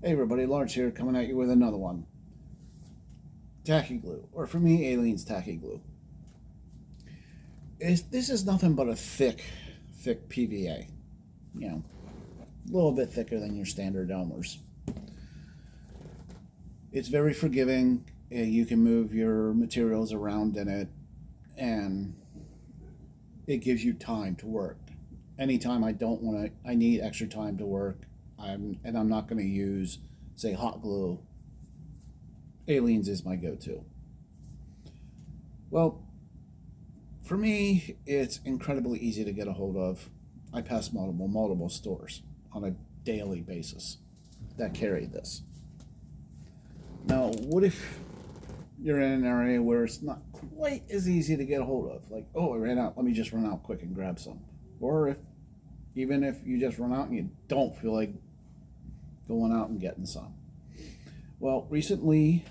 Hey everybody, Lawrence here, coming at you with another one. Tacky glue, or for me, Aleene's tacky glue. This is nothing but a thick PVA. You know, a little bit thicker than your standard Elmer's. It's very forgiving. You can move your materials around in it, and it gives you time to work. Anytime I don't want to, I need extra time to work. I'm not going to use, say, hot glue. Aleene's is my go-to. Well, for me, it's incredibly easy to get a hold of. I pass multiple stores on a daily basis that carry this. Now, what if you're in an area where it's not quite as easy to get a hold of? Like, oh, I ran out. Let me just run out quick and grab some. Or even if you just run out and you don't feel like going out and getting some. Well, recently,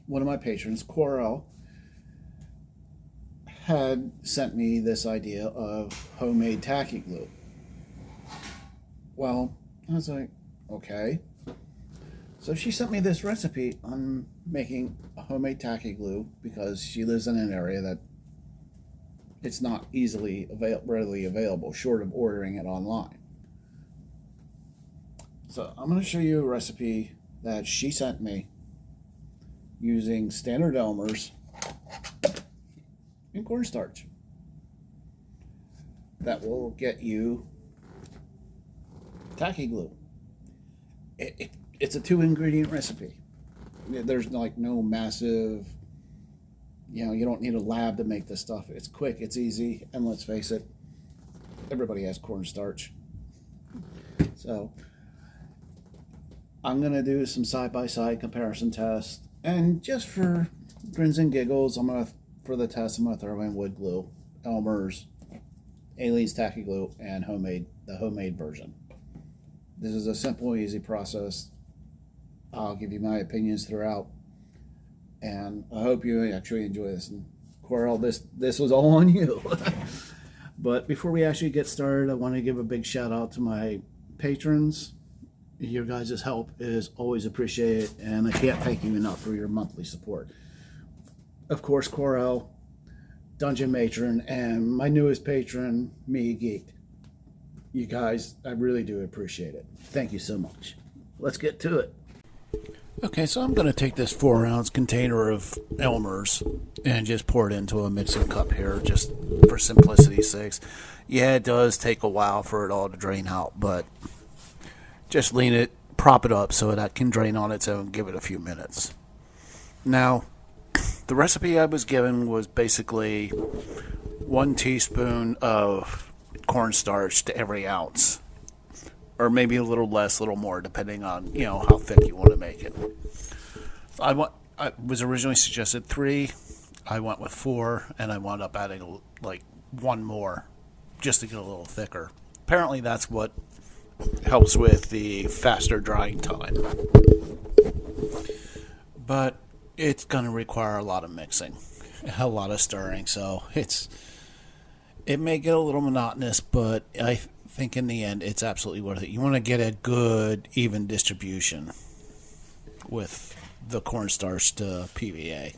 one of my patrons, Quarel, had sent me this idea of homemade tacky glue. Well, I was like, okay. So she sent me this recipe on making a homemade tacky glue because she lives in an area that it's not readily available, short of ordering it online. So I'm going to show you a recipe that she sent me using standard Elmer's and cornstarch. That will get you tacky glue. It's a 2 ingredient recipe. There's like no massive, you don't need a lab to make this stuff. It's quick, it's easy, and let's face it, everybody has cornstarch. So I'm going to do some side-by-side comparison tests, and just for grins and giggles, for the test, I'm going to throw in wood glue, Elmer's, Aleene's tacky glue, and the homemade version. This is a simple, easy process. I'll give you my opinions throughout, and I hope you actually enjoy this. And Quarel, this was all on you. But before we actually get started, I want to give a big shout out to my patrons. Your guys' help is always appreciated, and I can't thank you enough for your monthly support. Of course, Quarel, Dungeon Matron, and my newest patron, Me Geek. You guys, I really do appreciate it. Thank you so much. Let's get to it. Okay, so I'm going to take this 4-ounce container of Elmer's and just pour it into a mixing cup here, just for simplicity's sake. Yeah, it does take a while for it all to drain out, but just prop it up so that can drain on its own. Give it a few minutes. Now, the recipe I was given was basically 1 teaspoon of cornstarch to every ounce, or maybe a little less, a little more, depending on how thick you want to make it. I was originally suggested 3. I went with 4, and I wound up adding like 1 more just to get a little thicker. Apparently, that's what helps with the faster drying time. But it's going to require a lot of mixing, a lot of stirring, so it may get a little monotonous, but I think in the end it's absolutely worth it. You want to get a good, even distribution with the cornstarch to PVA.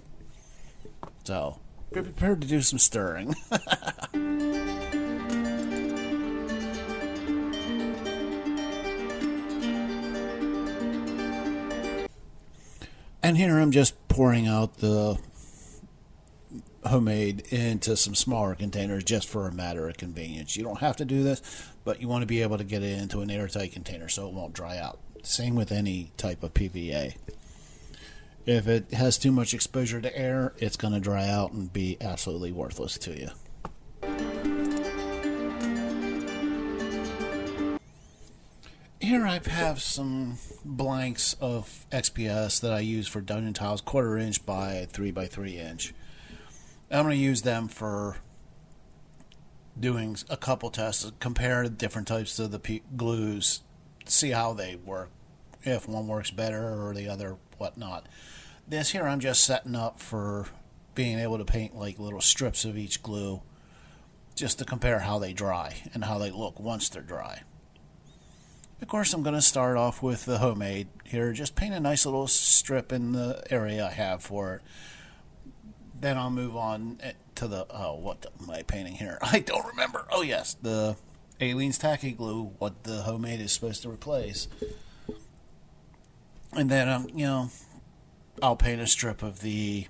So, be prepared to do some stirring. And here I'm just pouring out the homemade into some smaller containers just for a matter of convenience. You don't have to do this, but you want to be able to get it into an airtight container so it won't dry out. Same with any type of PVA. If it has too much exposure to air, it's going to dry out and be absolutely worthless to you. Here I have some blanks of XPS that I use for dungeon tiles, 1/4 inch by 3 by 3 inch. I'm going to use them for doing a couple tests, compare different types of the glues, see how they work, if one works better or the other, whatnot. This here I'm just setting up for being able to paint like little strips of each glue, just to compare how they dry and how they look once they're dry. Of course, I'm going to start off with the homemade here. Just paint a nice little strip in the area I have for it. Then I'll move on to the, what am I painting here? I don't remember. Oh, yes, the Aleene's Tacky glue, what the homemade is supposed to replace. And then, I'll paint a strip of the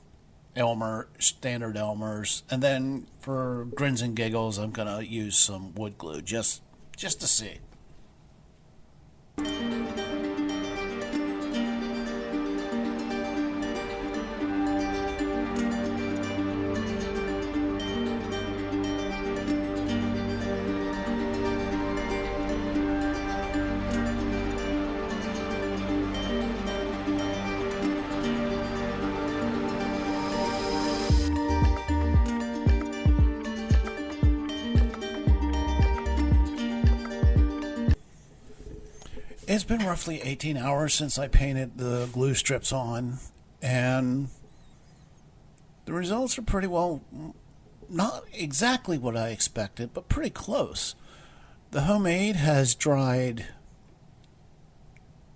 standard Elmer's. And then for grins and giggles, I'm going to use some wood glue just to see. It's been roughly 18 hours since I painted the glue strips on, and the results are pretty well, not exactly what I expected, but pretty close. The homemade has dried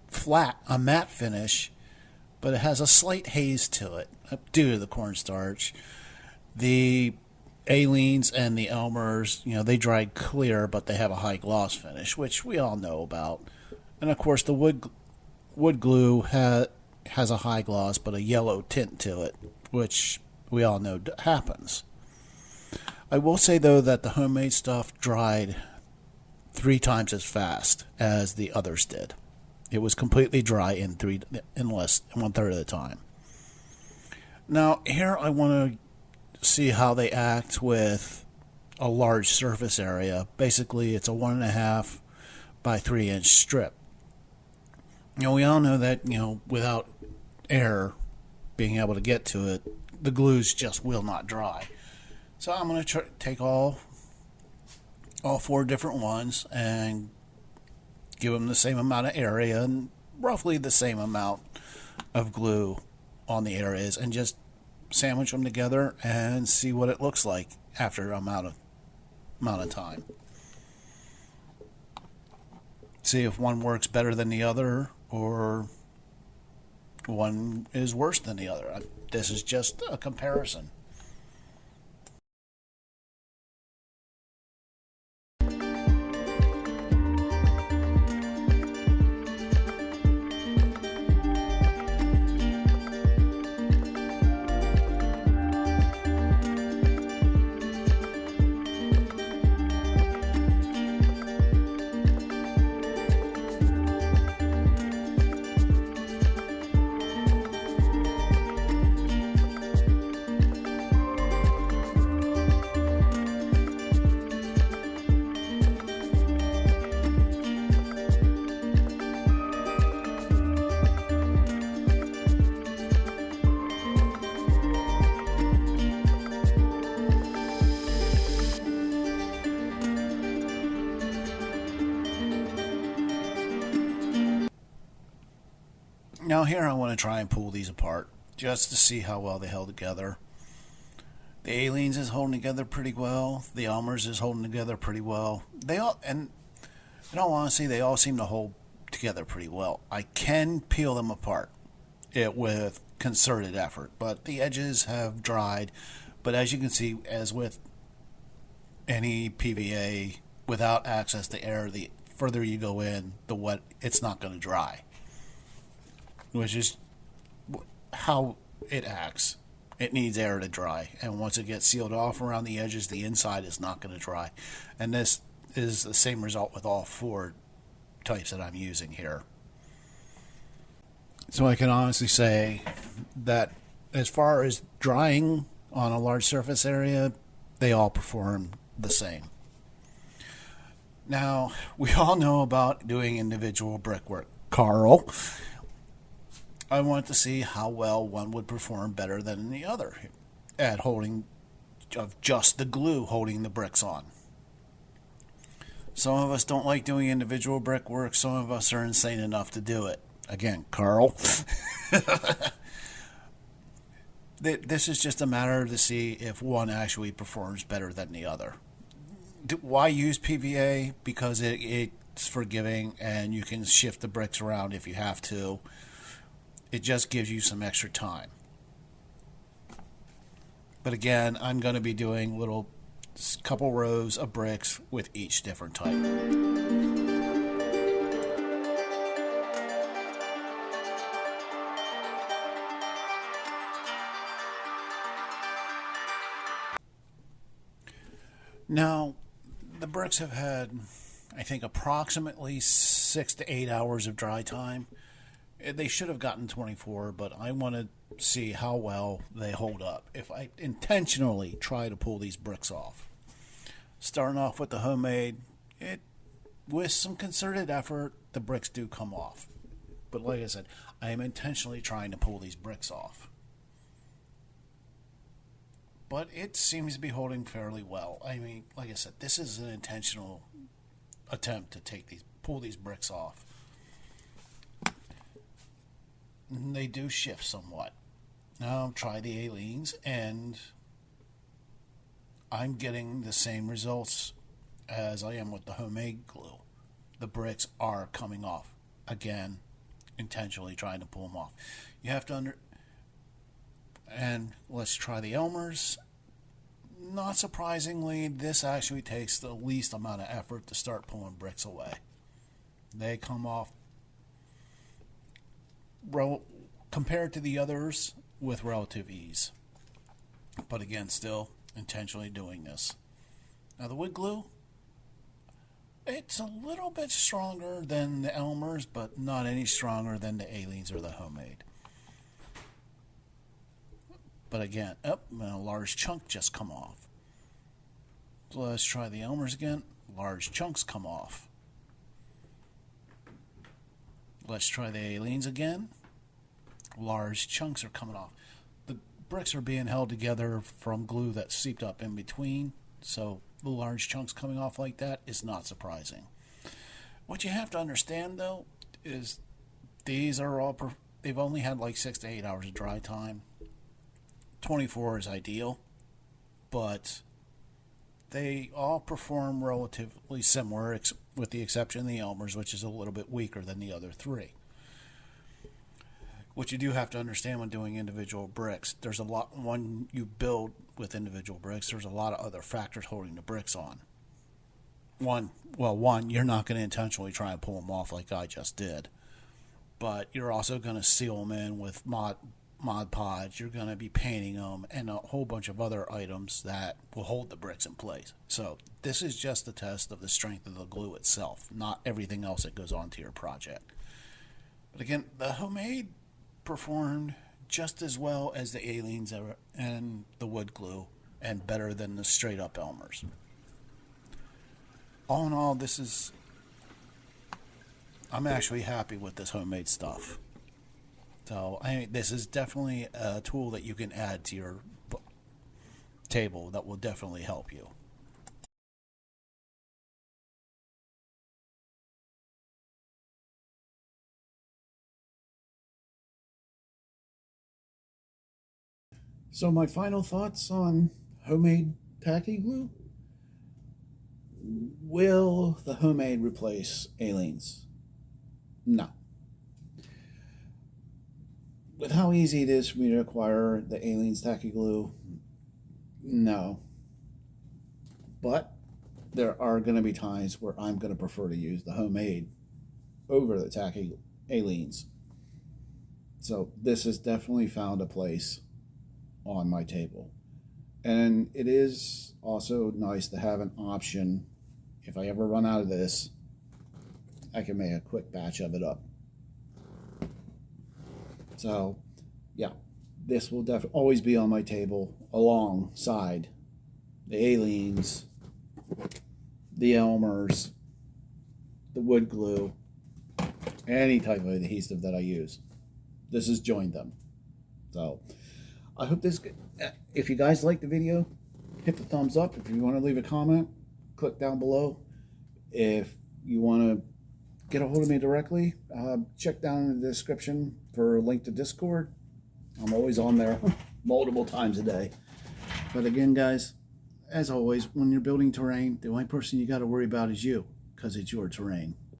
flat, a matte finish, but it has a slight haze to it due to the cornstarch. The Aleene's and the Elmer's, they dried clear, but they have a high gloss finish, which we all know about. And of course, the wood glue has a high gloss but a yellow tint to it, which we all know happens. I will say though that the homemade stuff dried 3 times as fast as the others did. It was completely dry in less than 1/3 of the time. Now here I want to see how they act with a large surface area. Basically, it's a 1.5 by 3 inch strip. We all know that, without air being able to get to it, the glues just will not dry. So I'm going to take all 4 different ones and give them the same amount of area and roughly the same amount of glue on the areas, and just sandwich them together and see what it looks like after amount of time. See if one works better than the other, or one is worse than the other. This is just a comparison. Now here I want to try and pull these apart just to see how well they held together. The Aleene's is holding together pretty well. The Elmer's is holding together pretty well. And in all honesty, they all seem to hold together pretty well. I can peel them apart with concerted effort, but the edges have dried. But as you can see, as with any PVA, without access to air, the further you go in, the wet, it's not going to dry. Which is how it acts. It needs air to dry, and once it gets sealed off around the edges, the inside is not going to dry. And this is the same result with all 4 types that I'm using here. So I can honestly say that as far as drying on a large surface area, they all perform the same. Now, we all know about doing individual brickwork. Carl, I want to see how well one would perform better than the other at holding of just the glue holding the bricks on. Some of us don't like doing individual brickwork. Some of us are insane enough to do it. Again, Carl. This is just a matter to see if one actually performs better than the other. Why use PVA? Because it It's forgiving, and you can shift the bricks around if you have to. It just gives you some extra time. But again, I'm going to be doing little couple rows of bricks with each different type. Now, the bricks have had, I think, approximately 6 to 8 hours of dry time. They should have gotten 24, but I want to see how well they hold up if I intentionally try to pull these bricks off. Starting off with the homemade, with some concerted effort, the bricks do come off. But like I said, I am intentionally trying to pull these bricks off. But it seems to be holding fairly well. I mean, like I said, this is an intentional attempt to pull these bricks off. They do shift somewhat. Now try the Aleen's, and I'm getting the same results as I am with the homemade glue. The bricks are coming off. Again, intentionally trying to pull them off. You have to and let's try the Elmer's. Not surprisingly, this actually takes the least amount of effort to start pulling bricks away. They come off compared to the others with relative ease. But again, still intentionally doing this. Now the wood glue, it's a little bit stronger than the Elmer's, but not any stronger than the Aleen's or the homemade. But again, a large chunk just come off. So let's try the Elmer's again. Large chunks come off. Let's try the Aleen's again. Large chunks are coming off. The bricks are being held together from glue that's seeped up in between, so the large chunks coming off like that is not surprising. What you have to understand, though, is these are all they've only had like 6 to 8 hours of dry time. 24 is ideal, but they all perform relatively similar, with the exception of the Elmer's, which is a little bit weaker than the other three. What you do have to understand when doing individual bricks, there's a lot, when you build with individual bricks, there's a lot of other factors holding the bricks on. One, you're not going to intentionally try and pull them off like I just did, but you're also going to seal them in with Mod Podge. You're going to be painting them and a whole bunch of other items that will hold the bricks in place. So this is just a test of the strength of the glue itself, not everything else that goes on to your project. But again, the homemade performed just as well as the Aleen's and the wood glue, and better than the straight up Elmer's. All in all, I'm actually happy with this homemade stuff. So this is definitely a tool that you can add to your table that will definitely help you. So my final thoughts on homemade tacky glue. Will the homemade replace Aleen's? No. With how easy it is for me to acquire the Aleen's tacky glue, no. But there are going to be times where I'm going to prefer to use the homemade over the tacky Aleen's. So this has definitely found a place on my table. And it is also nice to have an option. If I ever run out of this, I can make a quick batch of it up. So, yeah, this will definitely always be on my table alongside the Aleen's, the Elmer's, the wood glue, any type of adhesive that I use. This has joined them. So, I hope if you guys like the video, hit the thumbs up. If you want to leave a comment, click down below. If you want to get a hold of me directly, check down in the description for a link to Discord. I'm always on there multiple times a day. But again, guys, as always, when you're building terrain, the only person you got to worry about is you, because it's your terrain.